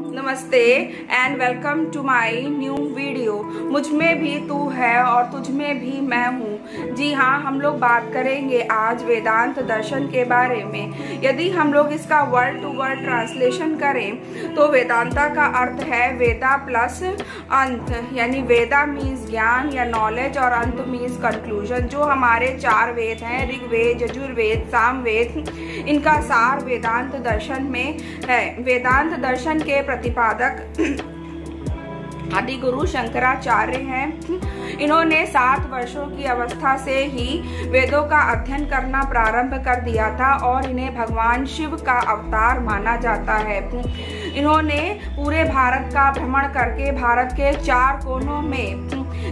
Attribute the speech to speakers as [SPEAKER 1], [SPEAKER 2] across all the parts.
[SPEAKER 1] नमस्ते and welcome to my new video. मुझ में भी तू है और तुझ में भी मैं हूँ। जी हाँ, हम लोग बात करेंगे आज वेदांत दर्शन के बारे में। यदि हम लोग इसका वर्ड टू वर्ड ट्रांसलेशन करें तो वेदांता का अर्थ है वेदा प्लस अंत, यानी वेदा मीन्स ज्ञान या नॉलेज और अंत मीन्स कंक्लूजन। जो हमारे 4 वेद हैं, ऋग्वेद, यजुर्वेद, सामवेद, इनका सार वेदांत दर्शन में है। वेदांत दर्शन के प्रतिपादक आदि गुरु शंकराचार्य हैं। इन्होंने 7 वर्षों की अवस्था से ही वेदों का अध्ययन करना प्रारंभ कर दिया था और इन्हें भगवान शिव का अवतार माना जाता है। इन्होंने पूरे भारत का भ्रमण करके भारत के 4 कोनों में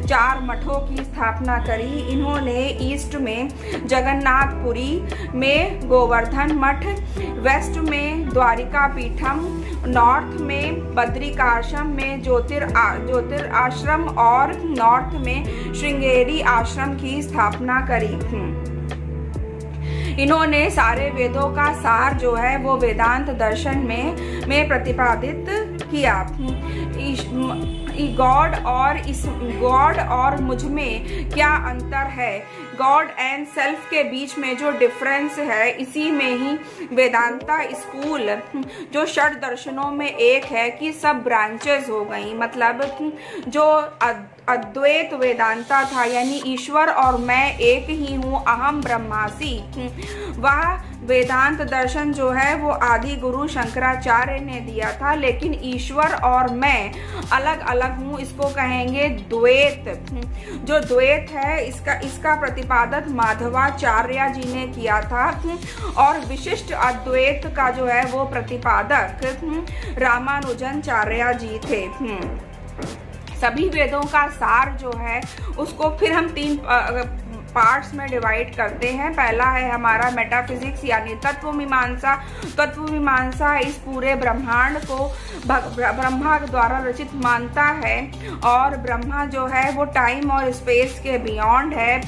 [SPEAKER 1] 4 मठों की स्थापना करी। इन्होंने ईस्ट में जगन्नाथपुरी में गोवर्धन मठ, वेस्ट में द्वारिका पीठम, नॉर्थ में बद्रिकाश्रम में ज्योतिराश्रम और नॉर्थ में श्रृंगेरी आश्रम की स्थापना करी। इन्होंने सारे वेदों का सार जो है वो वेदांत दर्शन में प्रतिपादित किया। गॉड और मुझ में क्या अंतर है, गॉड एंड सेल्फ के बीच में जो डिफरेंस है, इसी में ही वेदांता स्कूल जो 6 दर्शनों में एक है कि सब ब्रांचेस हो गई। मतलब जो अद्वैत वेदांता था, यानी ईश्वर और मैं एक ही हूँ, अहम ब्रह्मासि, वह वेदांत दर्शन जो है वो आदि गुरु शंकराचार्य ने दिया था। लेकिन ईश्वर और मैं अलग अलग हूँ, इसको कहेंगे द्वैत। जो द्वैत है इसका प्रतिपादक माधवाचार्य जी ने किया था और विशिष्ट अद्वैत का जो है वो प्रतिपादक रामानुजनाचार्य जी थे। सभी वेदों का सार जो है उसको फिर हम 3 पार्ट्स में डिवाइड करते हैं। पहला है हमारा मेटाफिजिक्स यानी तत्व मीमांसा। तत्व मीमांसा इस पूरे ब्रह्मांड को ब्रह्मा द्वारा रचित मानता है और ब्रह्मा जो है वो टाइम और स्पेस के बियॉन्ड है।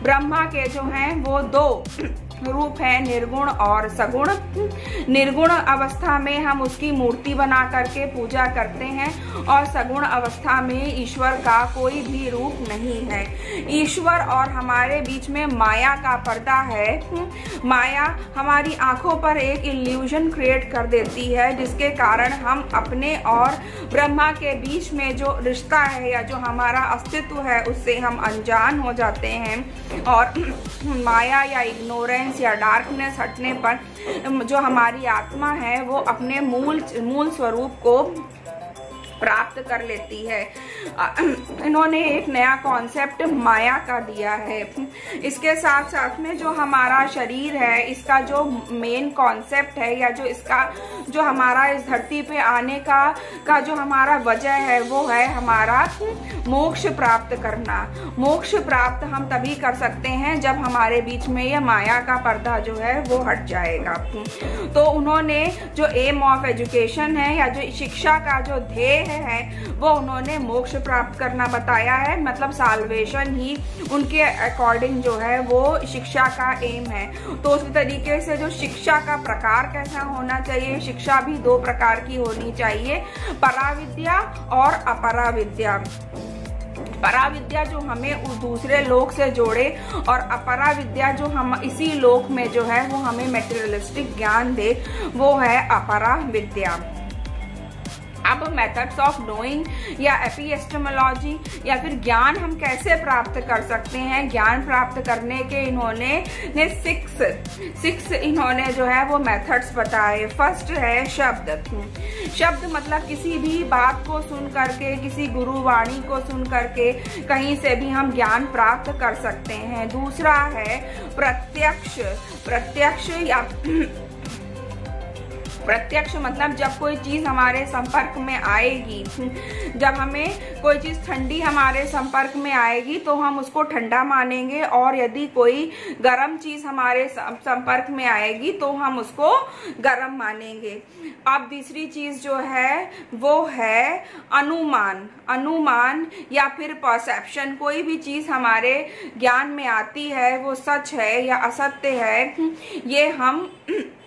[SPEAKER 1] ब्रह्मा के जो हैं वो 2 रूप है, निर्गुण और सगुण। निर्गुण अवस्था में हम उसकी मूर्ति बना करके पूजा करते हैं और सगुण अवस्था में ईश्वर का कोई भी रूप नहीं है। ईश्वर और हमारे बीच में माया का पर्दा है। माया हमारी आंखों पर एक इल्यूजन क्रिएट कर देती है, जिसके कारण हम अपने और ब्रह्मा के बीच में जो रिश्ता है या जो हमारा अस्तित्व है उससे हम अनजान हो जाते हैं। और माया या इग्नोरेंस या डार्कनेस हटने पर जो हमारी आत्मा है वो अपने मूल स्वरूप को प्राप्त कर लेती है। इन्होंने एक नया कॉन्सेप्ट माया का दिया है। इसके साथ साथ में जो हमारा शरीर है, इसका जो मेन कॉन्सेप्ट है या जो हमारा इस धरती पे आने का जो हमारा वजह है वो है हमारा मोक्ष प्राप्त करना। मोक्ष प्राप्त हम तभी कर सकते हैं जब हमारे बीच में ये माया का पर्दा जो है वो हट जाएगा। तो उन्होंने जो एम ऑफ एजुकेशन है या जो शिक्षा का जो ध्येय है वो उन्होंने मोक्ष प्राप्त करना बताया है। मतलब साल्वेशन ही उनके अकॉर्डिंग जो है वो शिक्षा का एम है। तो उसी तरीके से जो शिक्षा का प्रकार कैसा होना चाहिए, शिक्षा भी 2 प्रकार की होनी चाहिए, पराविद्या और अपराविद्या। पराविद्या जो हमें उस दूसरे लोक से जोड़े और अपरा विद्या जो हम इसी लोक में जो है वो हमें मेटेरियलिस्टिक ज्ञान दे, वो है अपरा विद्या। अब मेथड्स ऑफ नोइंग या एपिस्टेमोलॉजी या फिर ज्ञान हम कैसे प्राप्त कर सकते हैं, ज्ञान प्राप्त करने के इन्होंने 6 इन्होंने जो है वो मेथड्स बताए। फर्स्ट है शब्द मतलब किसी भी बात को सुन करके, किसी गुरुवाणी को सुन करके कहीं से भी हम ज्ञान प्राप्त कर सकते हैं। दूसरा है प्रत्यक्ष या प्रत्यक्ष मतलब जब कोई चीज हमारे संपर्क में आएगी, जब हमें कोई चीज ठंडी हमारे संपर्क में आएगी तो हम उसको ठंडा मानेंगे, और यदि कोई गर्म चीज हमारे संपर्क में आएगी तो हम उसको गर्म मानेंगे। अब तीसरी चीज जो है वो है अनुमान। अनुमान या फिर परसेप्शन, कोई भी चीज हमारे ज्ञान में आती है वो सच है या असत्य है,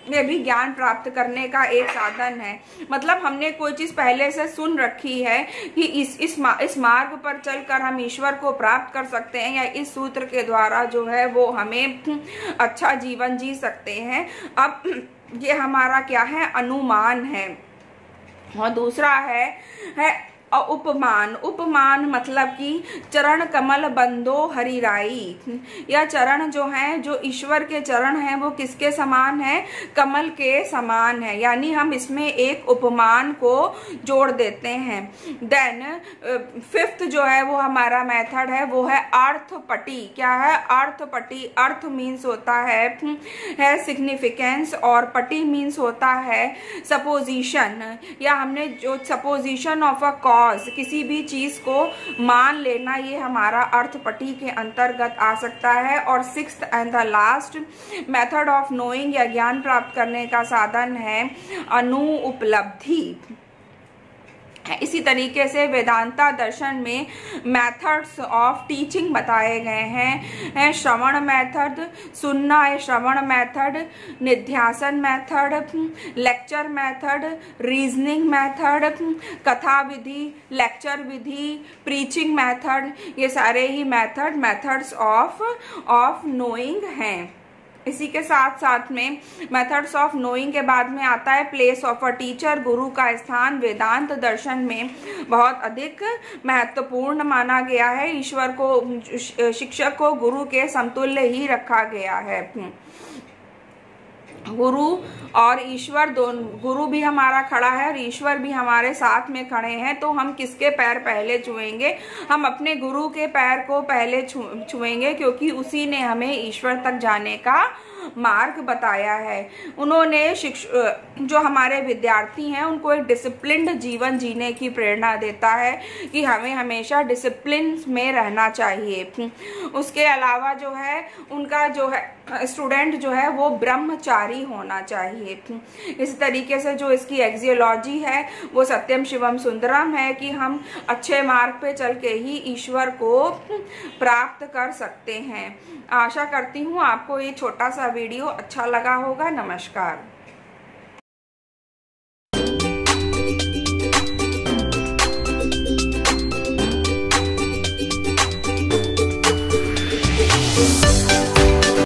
[SPEAKER 1] ये भी ज्ञान प्राप्त करने का एक साधन है। मतलब हमने कोई चीज पहले से सुन रखी है कि इस मार्ग पर चलकर हम ईश्वर को प्राप्त कर सकते हैं, या इस सूत्र के द्वारा जो है वो हमें अच्छा जीवन जी सकते हैं। अब ये हमारा क्या है, अनुमान है। और दूसरा है उपमान। उपमान मतलब कि चरण कमल बंदो हरिराई। यह चरण जो है, जो ईश्वर के चरण हैं, वो किसके समान है, कमल के समान है। यानी हम इसमें एक उपमान को जोड़ देते हैं। देन फिफ्थ जो है वो हमारा मेथड है, वो है अर्थपटी। क्या है, अर्थपटी। अर्थ मीन्स होता है सिग्निफिकेंस, और पटी मीन्स होता है सपोजिशन, या हमने जो सपोजिशन ऑफ अ किसी भी चीज को मान लेना, ये हमारा अर्थपटी के अंतर्गत आ सकता है। और sixth and the last method of knowing या ज्ञान प्राप्त करने का साधन है अनुपलब्धि। इसी तरीके से वेदांता दर्शन में मेथड्स ऑफ टीचिंग बताए गए हैं। श्रवण मेथड, सुनना है श्रवण मेथड, निध्यासन method, lecture method, reasoning method, कथा विधि, लेक्चर विधि, प्रीचिंग मेथड, ये सारे ही मेथड्स ऑफ नोइंग हैं। इसी के साथ साथ में मेथड्स ऑफ नोइंग के बाद में आता है प्लेस ऑफ अ टीचर। गुरु का स्थान वेदांत दर्शन में बहुत अधिक महत्वपूर्ण माना गया है। ईश्वर को, शिक्षक को गुरु के समतुल्य ही रखा गया है। गुरु और ईश्वर दोनों, गुरु भी हमारा खड़ा है और ईश्वर भी हमारे साथ में खड़े हैं, तो हम किसके पैर पहले छुएंगे, हम अपने गुरु के पैर को पहले छुएंगे, क्योंकि उसी ने हमें ईश्वर तक जाने का मार्ग बताया है। उन्होंने जो हमारे विद्यार्थी हैं उनको एक डिसिप्लिन्ड जीवन जीने की प्रेरणा देता है कि हमें हमेशा डिसिप्लिन में रहना चाहिए। उसके अलावा जो है उनका जो है स्टूडेंट जो है वो ब्रह्मचारी होना चाहिए। इस तरीके से जो इसकी एक्सियोलॉजी है वो सत्यम शिवम सुंदरम है कि हम अच्छे मार्ग पे चल के ही ईश्वर को प्राप्त कर सकते हैं। आशा करती हूँ आपको ये छोटा सा वीडियो अच्छा लगा होगा। नमस्कार।